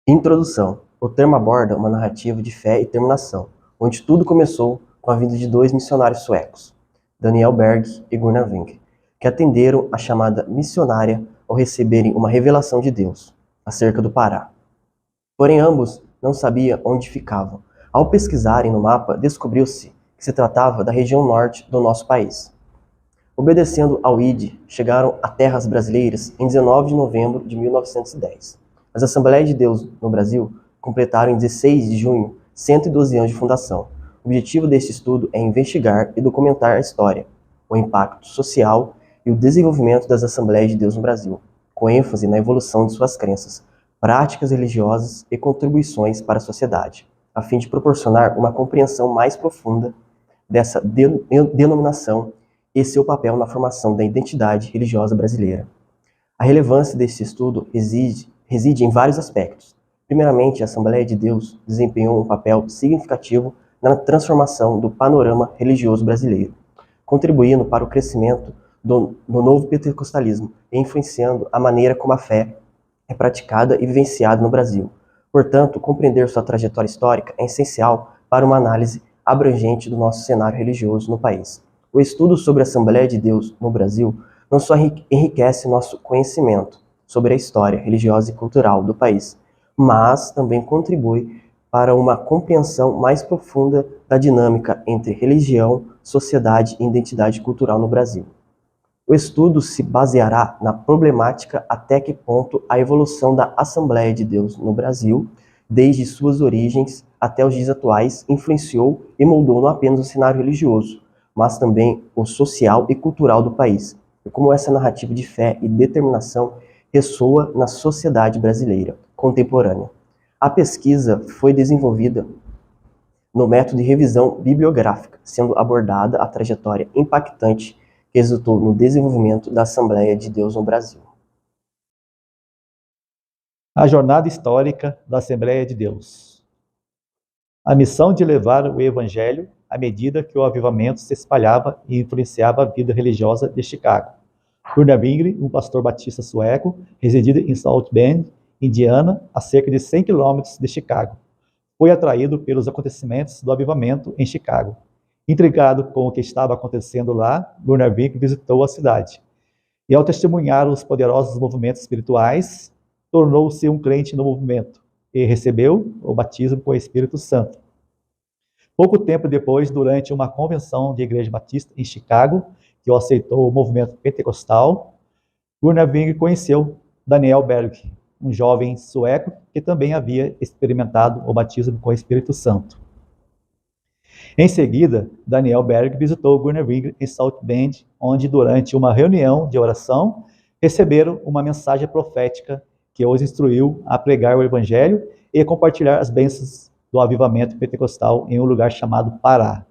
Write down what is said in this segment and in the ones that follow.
Introdução. O termo aborda uma narrativa de fé e determinação, onde tudo começou com a vinda de dois missionários suecos, Daniel Berg e Gunnar Wing, que atenderam a chamada missionária ao receberem uma revelação de Deus acerca do Pará. Porém, ambos não sabiam onde ficavam. Ao pesquisarem no mapa, descobriu-se que se tratava da região norte do nosso país. Obedecendo ao ID, chegaram a terras brasileiras em 19 de novembro de 1910. As Assembleias de Deus no Brasil completaram em 16 de junho 112 anos de fundação. O objetivo deste estudo é investigar e documentar a história, o impacto social e o desenvolvimento das Assembleias de Deus no Brasil, com ênfase na evolução de suas crenças, práticas religiosas e contribuições para a sociedade, a fim de proporcionar uma compreensão mais profunda dessa denominação e seu papel na formação da identidade religiosa brasileira. A relevância deste estudo reside em vários aspectos. Primeiramente, a Assembleia de Deus desempenhou um papel significativo na transformação do panorama religioso brasileiro, contribuindo para o crescimento do novo pentecostalismo e influenciando a maneira como a fé é praticada e vivenciada no Brasil. Portanto, compreender sua trajetória histórica é essencial para uma análise abrangente do nosso cenário religioso no país. O estudo sobre a Assembleia de Deus no Brasil não só enriquece nosso conhecimento sobre a história religiosa e cultural do país, mas também contribui para uma compreensão mais profunda da dinâmica entre religião, sociedade e identidade cultural no Brasil. O estudo se baseará na problemática até que ponto a evolução da Assembleia de Deus no Brasil, desde suas origens até os dias atuais, influenciou e moldou não apenas o cenário religioso, mas também o social e cultural do país, e como essa narrativa de fé e determinação ressoa na sociedade brasileira contemporânea. A pesquisa foi desenvolvida no método de revisão bibliográfica, sendo abordada a trajetória impactante que resultou no desenvolvimento da Assembleia de Deus no Brasil. A jornada histórica da Assembleia de Deus. A missão de levar o Evangelho à medida que o avivamento se espalhava e influenciava a vida religiosa de Chicago. Gunnar Wingre, um pastor batista sueco, residido em South Bend, Indiana, a cerca de 100 quilômetros de Chicago, foi atraído pelos acontecimentos do avivamento em Chicago. Intrigado com o que estava acontecendo lá, Gunnar Wingre visitou a cidade. E ao testemunhar os poderosos movimentos espirituais, tornou-se um crente no movimento e recebeu o batismo com o Espírito Santo. Pouco tempo depois, durante uma convenção de igreja batista em Chicago, que aceitou o movimento pentecostal, Gunnar Wingre conheceu Daniel Berg, um jovem sueco que também havia experimentado o batismo com o Espírito Santo. Em seguida, Daniel Berg visitou Gunnar Wingre em South Bend, onde, durante uma reunião de oração, receberam uma mensagem profética que os instruiu a pregar o Evangelho e compartilhar as bênçãos do avivamento pentecostal em um lugar chamado Pará.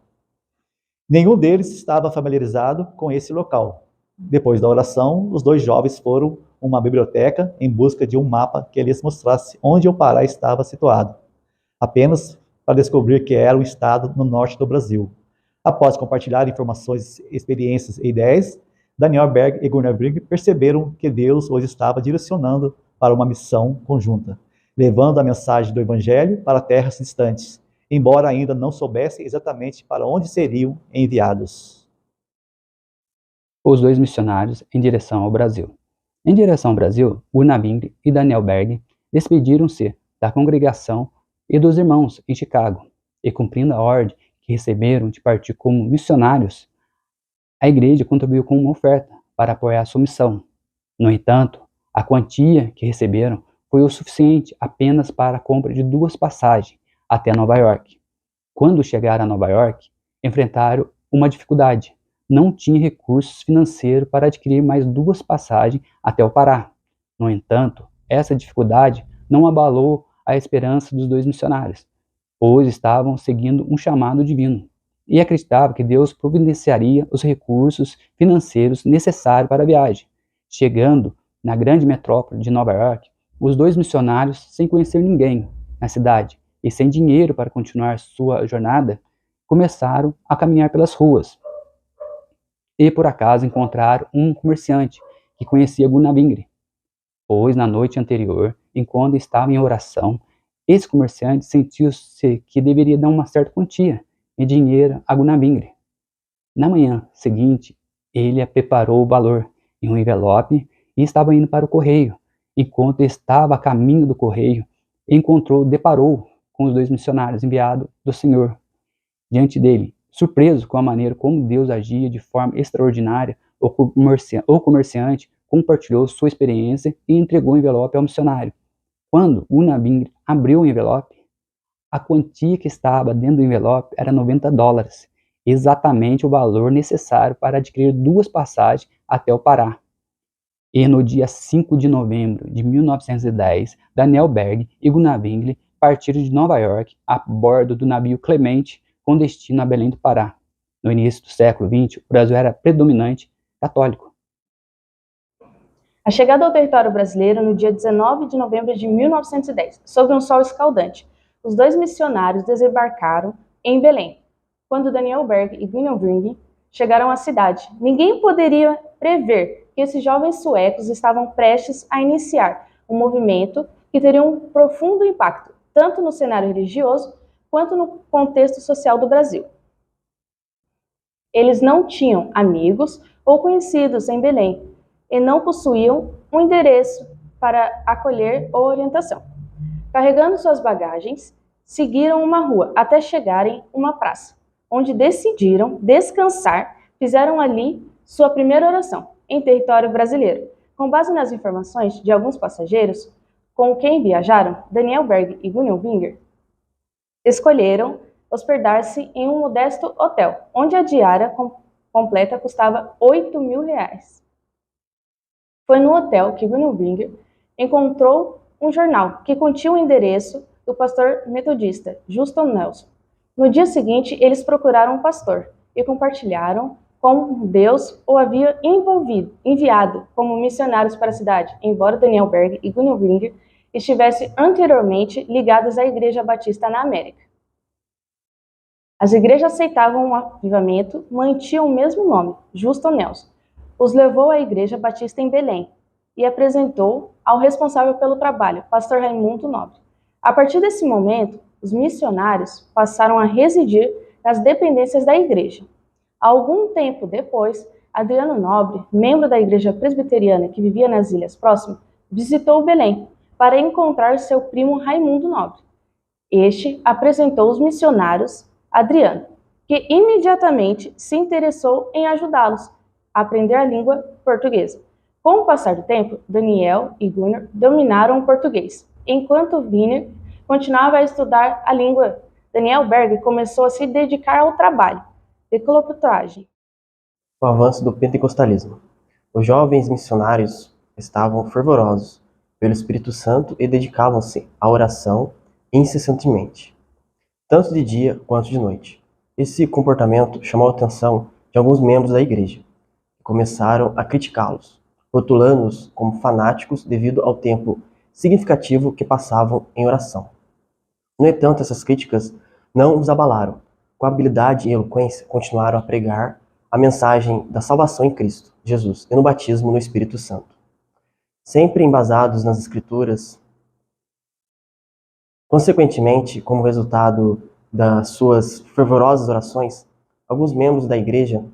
Nenhum deles estava familiarizado com esse local. Depois da oração, os dois jovens foram a uma biblioteca em busca de um mapa que lhes mostrasse onde o Pará estava situado, apenas para descobrir que era um estado no norte do Brasil. Após compartilhar informações, experiências e ideias, Daniel Berg e Gunnar Wingre perceberam que Deus os estava direcionando para uma missão conjunta, levando a mensagem do Evangelho para terras distantes, embora ainda não soubessem exatamente para onde seriam enviados. Os dois missionários em direção ao Brasil. Em direção ao Brasil, Gunnar Wingre e Daniel Berg despediram-se da congregação e dos irmãos em Chicago, e cumprindo a ordem que receberam de partir como missionários, a igreja contribuiu com uma oferta para apoiar a sua missão. No entanto, a quantia que receberam foi o suficiente apenas para a compra de 2 passagens até Nova York. Quando chegaram a Nova York, enfrentaram uma dificuldade. Não tinha recursos financeiros para adquirir mais 2 passagens até o Pará. No entanto, essa dificuldade não abalou a esperança dos 2 missionários, pois estavam seguindo um chamado divino e acreditavam que Deus providenciaria os recursos financeiros necessários para a viagem. Chegando na grande metrópole de Nova York, os 2 missionários, sem conhecer ninguém na cidade e sem dinheiro para continuar sua jornada, começaram a caminhar pelas ruas. E por acaso encontraram um comerciante que conhecia Gunnar Wingre, pois na noite anterior enquanto estava em oração, esse comerciante sentiu-se que deveria dar uma certa quantia em dinheiro a Gunnar. Na manhã seguinte, ele preparou o valor em um envelope e estava indo para o correio. Enquanto estava a caminho do correio, deparou com os 2 missionários enviados do Senhor. Diante dele, surpreso com a maneira como Deus agia de forma extraordinária, o comerciante compartilhou sua experiência e entregou o envelope ao missionário. Quando Gunnar abriu o envelope, a quantia que estava dentro do envelope era $90, exatamente o valor necessário para adquirir 2 passagens até o Pará. E no dia 5 de novembro de 1910, Daniel Berg e Gunnar Wingre partiram de Nova York a bordo do navio Clemente com destino a Belém do Pará. No início do século XX, o Brasil era predominante católico. A chegada ao território brasileiro no dia 19 de novembro de 1910, sob um sol escaldante. Os 2 missionários desembarcaram em Belém. Quando Daniel Berg e Gunnar Wingre chegaram à cidade, ninguém poderia prever que esses jovens suecos estavam prestes a iniciar um movimento que teria um profundo impacto, tanto no cenário religioso quanto no contexto social do Brasil. Eles não tinham amigos ou conhecidos em Belém e não possuíam um endereço para acolher ou orientação. Carregando suas bagagens, seguiram uma rua até chegarem a uma praça, onde decidiram descansar, fizeram ali sua primeira oração em território brasileiro. Com base nas informações de alguns passageiros com quem viajaram, Daniel Berg e Gunnar Wingre escolheram hospedar-se em um modesto hotel, onde a diária completa custava R$8.000. Foi no hotel que Gunnar Wingre encontrou um jornal que continha o endereço do pastor metodista Justin Nelson. No dia seguinte, eles procuraram um pastor e compartilharam como Deus o havia enviado como missionários para a cidade, embora Daniel Berg e Gunnar Wingre estivessem anteriormente ligados à Igreja Batista na América. As igrejas aceitavam o avivamento, mantinham o mesmo nome, Justin Nelson. Os levou à Igreja Batista em Belém e apresentou ao responsável pelo trabalho, pastor Raimundo Nobre. A partir desse momento, os missionários passaram a residir nas dependências da igreja. Algum tempo depois, Adriano Nobre, membro da igreja presbiteriana que vivia nas ilhas próximas, visitou Belém para encontrar seu primo Raimundo Nobre. Este apresentou os missionários a Adriano, que imediatamente se interessou em ajudá-los a aprender a língua portuguesa. Com o passar do tempo, Daniel e Gunnar dominaram o português, enquanto Wingre continuava a estudar a língua. Daniel Berg começou a se dedicar ao trabalho de colportagem. O avanço do pentecostalismo. Os jovens missionários estavam fervorosos pelo Espírito Santo e dedicavam-se à oração incessantemente, tanto de dia quanto de noite. Esse comportamento chamou a atenção de alguns membros da igreja, que começaram a criticá-los, rotulando-os como fanáticos devido ao tempo significativo que passavam em oração. No entanto, essas críticas não os abalaram. Com habilidade e eloquência, continuaram a pregar a mensagem da salvação em Cristo, Jesus, e no batismo no Espírito Santo. Sempre embasados nas Escrituras. Consequentemente, como resultado das suas fervorosas orações, alguns membros da igreja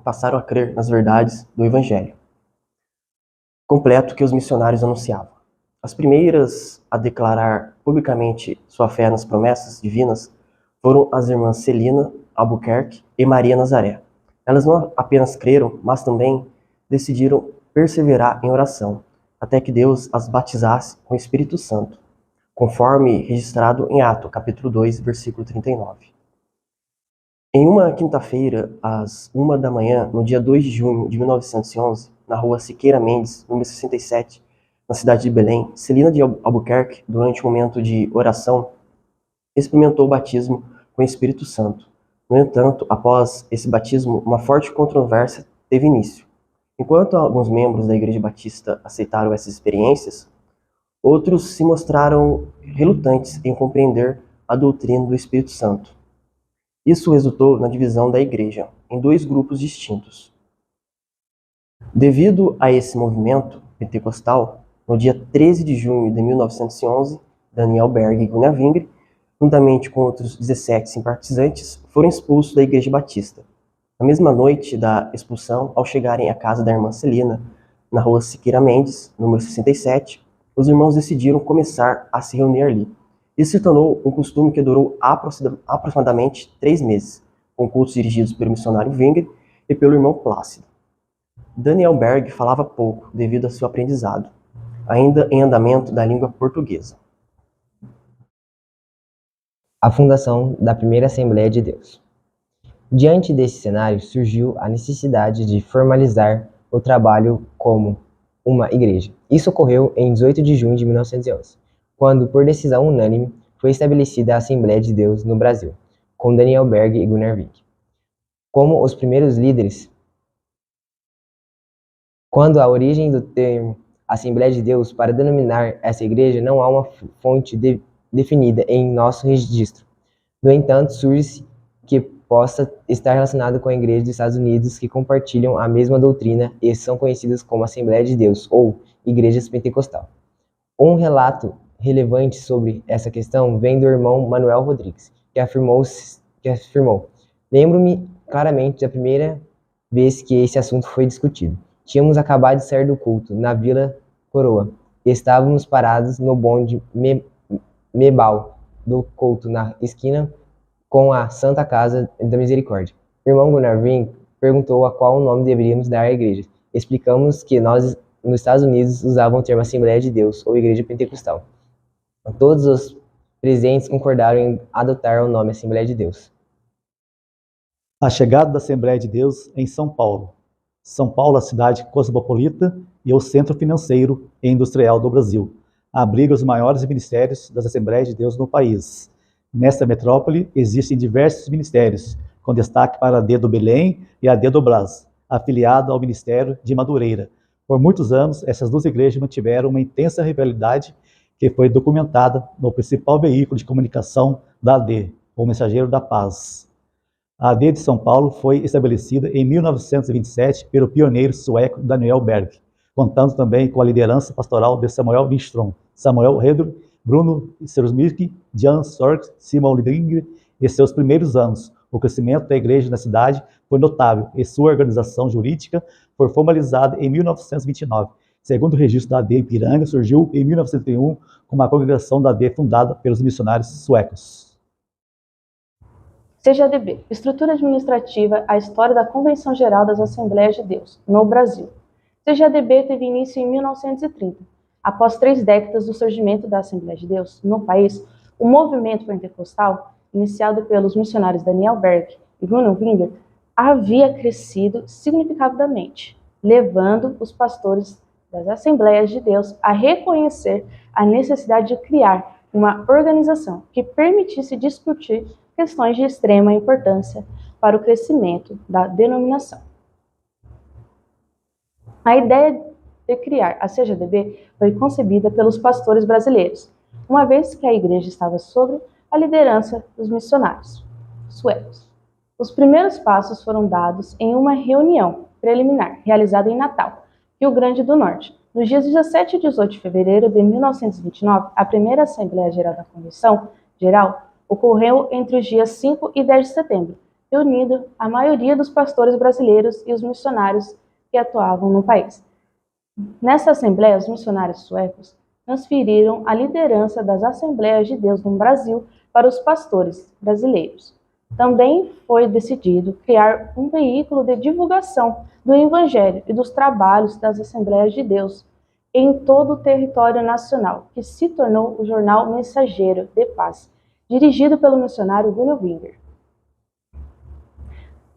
passaram a crer nas verdades do Evangelho completo que os missionários anunciavam. As primeiras a declarar publicamente sua fé nas promessas divinas foram as irmãs Celina Albuquerque e Maria Nazaré. Elas não apenas creram, mas também decidiram perseverar em oração, até que Deus as batizasse com o Espírito Santo, conforme registrado em Atos, capítulo 2, versículo 39. Em uma quinta-feira, às 1 da manhã, no dia 2 de junho de 1911, na rua Siqueira Mendes, número 67, na cidade de Belém, Celina de Albuquerque, durante um momento de oração, experimentou o batismo com o Espírito Santo. No entanto, após esse batismo, uma forte controvérsia teve início. Enquanto alguns membros da Igreja Batista aceitaram essas experiências, outros se mostraram relutantes em compreender a doutrina do Espírito Santo. Isso resultou na divisão da Igreja em 2 grupos distintos. Devido a esse movimento pentecostal, No dia 13 de junho de 1911, Daniel Berg e Gunnar Wingre, juntamente com outros 17 simpatizantes, foram expulsos da Igreja Batista. Na mesma noite da expulsão, ao chegarem à casa da irmã Celina, na rua Siqueira Mendes, número 67, os irmãos decidiram começar a se reunir ali. Isso se tornou um costume que durou aproximadamente 3 meses, com cultos dirigidos pelo missionário Wingre e pelo irmão Plácido. Daniel Berg falava pouco devido ao seu aprendizado, ainda em andamento da língua portuguesa. A fundação da primeira Assembleia de Deus. Diante desse cenário, surgiu a necessidade de formalizar o trabalho como uma igreja. Isso ocorreu em 18 de junho de 1911, quando, por decisão unânime, foi estabelecida a Assembleia de Deus no Brasil, com Daniel Berg e Gunnar Wingre como os primeiros líderes. Quando a origem do termo Assembleia de Deus para denominar essa igreja não há uma fonte definida em nosso registro. No entanto, surge que possa estar relacionado com a igreja dos Estados Unidos que compartilham a mesma doutrina e são conhecidas como Assembleia de Deus ou Igrejas Pentecostal. Um relato relevante sobre essa questão vem do irmão Manuel Rodrigues, que afirmou: lembro-me claramente da primeira vez que esse assunto foi discutido. Tínhamos acabado de sair do culto na Vila Coroa e estávamos parados no bonde Mebal do culto na esquina com a Santa Casa da Misericórdia. O irmão Gunnar Wingre perguntou a qual nome deveríamos dar à igreja. Explicamos que nós, nos Estados Unidos, usavam o termo Assembleia de Deus ou Igreja Pentecostal. Todos os presentes concordaram em adotar o nome Assembleia de Deus. A chegada da Assembleia de Deus em São Paulo. São Paulo, a cidade cosmopolita e o centro financeiro e industrial do Brasil, abriga os maiores ministérios das Assembleias de Deus no país. Nesta metrópole existem diversos ministérios, com destaque para a D do Belém e a D do Brás, afiliada ao Ministério de Madureira. Por muitos anos, essas duas igrejas mantiveram uma intensa rivalidade que foi documentada no principal veículo de comunicação da AD, o Mensageiro da Paz. A AD de São Paulo foi estabelecida em 1927 pelo pioneiro sueco Daniel Berg, contando também com a liderança pastoral de Samuel Lindström, Samuel Hedlund, Bruno Sersmith, Jan Sorg, Simon Lidingre. Em seus primeiros anos, o crescimento da igreja na cidade foi notável e sua organização jurídica foi formalizada em 1929. Segundo o registro da AD em Ipiranga, surgiu em 1931 como a congregação da AD fundada pelos missionários suecos. CGADB, Estrutura Administrativa, a história da Convenção Geral das Assembleias de Deus, no Brasil. CGADB teve início em 1930. Após 3 décadas do surgimento da Assembleia de Deus no país, o movimento pentecostal, iniciado pelos missionários Daniel Berg e Gunnar Wingre, havia crescido significativamente, levando os pastores das Assembleias de Deus a reconhecer a necessidade de criar uma organização que permitisse discutir questões de extrema importância para o crescimento da denominação. A ideia de criar a CGADB foi concebida pelos pastores brasileiros, uma vez que a igreja estava sob a liderança dos missionários suecos. Os primeiros passos foram dados em uma reunião preliminar realizada em Natal, Rio Grande do Norte. Nos dias 17 e 18 de fevereiro de 1929, a primeira Assembleia Geral da Convenção Geral ocorreu entre os dias 5 e 10 de setembro, reunindo a maioria dos pastores brasileiros e os missionários que atuavam no país. Nessa Assembleia, os missionários suecos transferiram a liderança das Assembleias de Deus no Brasil para os pastores brasileiros. Também foi decidido criar um veículo de divulgação do Evangelho e dos trabalhos das Assembleias de Deus em todo o território nacional, que se tornou o jornal Mensageiro de Paz, dirigido pelo missionário Gunnar Wingre.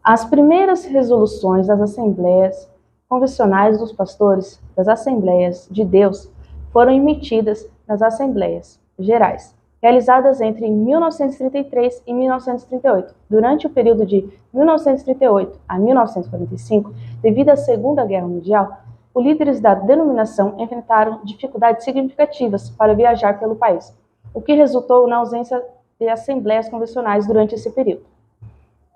As primeiras resoluções das Assembleias Convencionais dos Pastores das Assembleias de Deus foram emitidas nas Assembleias Gerais, realizadas entre 1933 e 1938. Durante o período de 1938 a 1945, devido à Segunda Guerra Mundial, os líderes da denominação enfrentaram dificuldades significativas para viajar pelo país, o que resultou na ausência de assembleias convencionais durante esse período.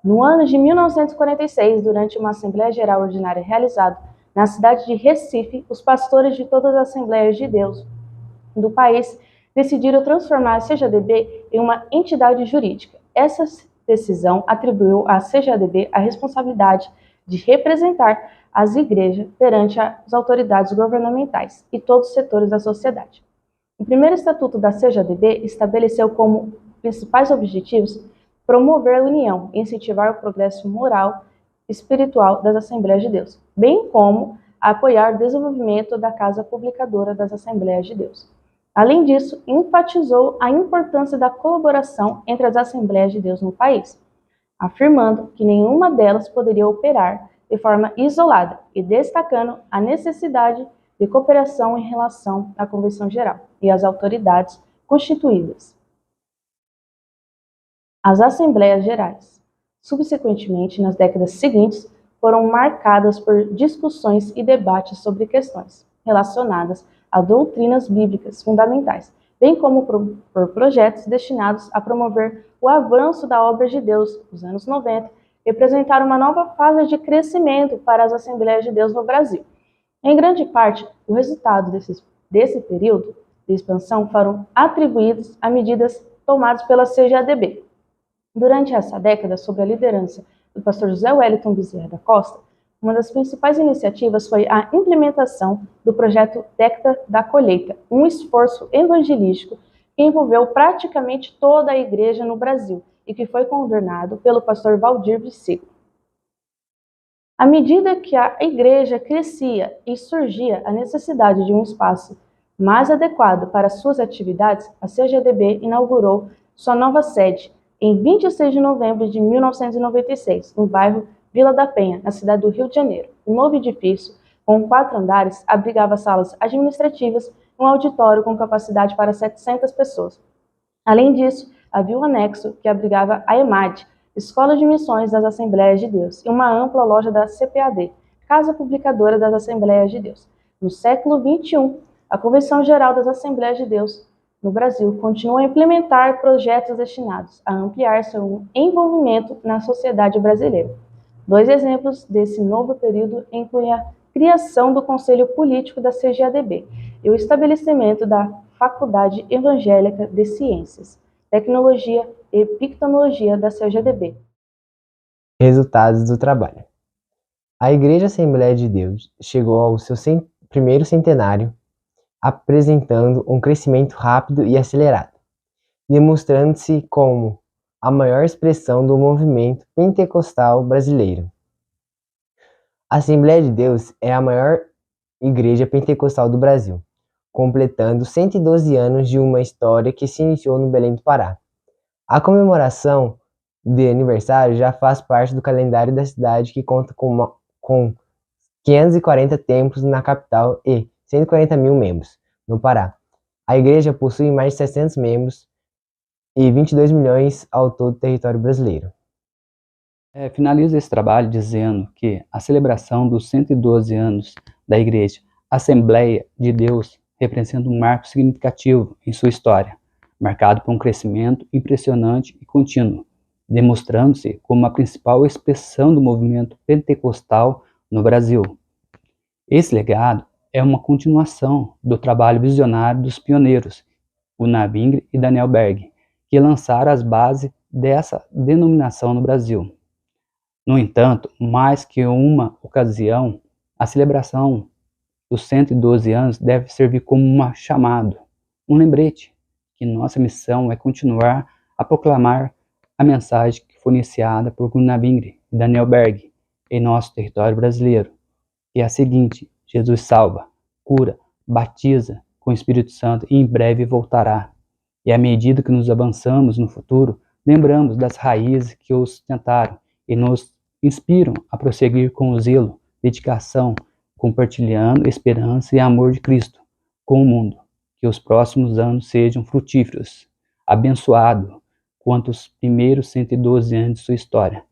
No ano de 1946, durante uma Assembleia Geral Ordinária realizada na cidade de Recife, os pastores de todas as Assembleias de Deus do país decidiram transformar a CJDB em uma entidade jurídica. Essa decisão atribuiu à CJDB a responsabilidade de representar as igrejas perante as autoridades governamentais e todos os setores da sociedade. O primeiro estatuto da CJDB estabeleceu como principais objetivos promover a união e incentivar o progresso moral e espiritual das Assembleias de Deus, bem como apoiar o desenvolvimento da Casa Publicadora das Assembleias de Deus. Além disso, enfatizou a importância da colaboração entre as Assembleias de Deus no país, afirmando que nenhuma delas poderia operar de forma isolada e destacando a necessidade de cooperação em relação à Convenção Geral e às autoridades constituídas. As Assembleias Gerais, subsequentemente, nas décadas seguintes, foram marcadas por discussões e debates sobre questões relacionadas a doutrinas bíblicas fundamentais, bem como por projetos destinados a promover o avanço da obra de Deus. Nos anos 90, representaram uma nova fase de crescimento para as Assembleias de Deus no Brasil. Em grande parte, o resultado desse período de expansão foram atribuídos a medidas tomadas pela CJDB. Durante essa década, sob a liderança do pastor José Wellington Bezerra da Costa, uma das principais iniciativas foi a implementação do projeto Década da Colheita, um esforço evangelístico que envolveu praticamente toda a igreja no Brasil e que foi coordenado pelo pastor Valdir Biciclo. À medida que a igreja crescia e surgia a necessidade de um espaço mais adequado para suas atividades, a CJDB inaugurou sua nova sede em 26 de novembro de 1996, no bairro Vila da Penha, na cidade do Rio de Janeiro. O novo edifício, com 4 andares, abrigava salas administrativas e um auditório com capacidade para 700 pessoas. Além disso, havia um anexo que abrigava a EMAD, Escola de Missões das Assembleias de Deus, e uma ampla loja da CPAD, Casa Publicadora das Assembleias de Deus. No século XXI, a Convenção Geral das Assembleias de Deus no Brasil continua a implementar projetos destinados a ampliar seu envolvimento na sociedade brasileira. 2 exemplos desse novo período incluem a criação do Conselho Político da CJDB e o estabelecimento da Faculdade Evangélica de Ciências, Tecnologia e Pictologia da CJDB. Resultados do trabalho. A Igreja Assembleia de Deus chegou ao seu primeiro centenário apresentando um crescimento rápido e acelerado, demonstrando-se como a maior expressão do movimento pentecostal brasileiro. A Assembleia de Deus é a maior igreja pentecostal do Brasil, completando 112 anos de uma história que se iniciou no Belém do Pará. A comemoração de aniversário já faz parte do calendário da cidade, que conta com 540 templos na capital e 140 mil membros no Pará. A igreja possui mais de 700 membros e 22 milhões ao todo do território brasileiro. Finalizo esse trabalho dizendo que a celebração dos 112 anos da Igreja Assembleia de Deus representa um marco significativo em sua história, marcado por um crescimento impressionante e contínuo, demonstrando-se como a principal expressão do movimento pentecostal no Brasil. Esse legado é uma continuação do trabalho visionário dos pioneiros, Gunnar Wingre e Daniel Berg, que lançaram as bases dessa denominação no Brasil. No entanto, mais que uma ocasião, a celebração dos 112 anos deve servir como um chamado, um lembrete, que nossa missão é continuar a proclamar a mensagem que foi iniciada por Gunnar Wingre e Daniel Berg em nosso território brasileiro, que é a seguinte: Jesus salva, cura, batiza com o Espírito Santo e em breve voltará. E à medida que nos avançamos no futuro, lembramos das raízes que o sustentaram e nos inspiram a prosseguir com zelo, dedicação, compartilhando esperança e amor de Cristo com o mundo. Que os próximos anos sejam frutíferos, abençoados, quanto os primeiros 112 anos de sua história.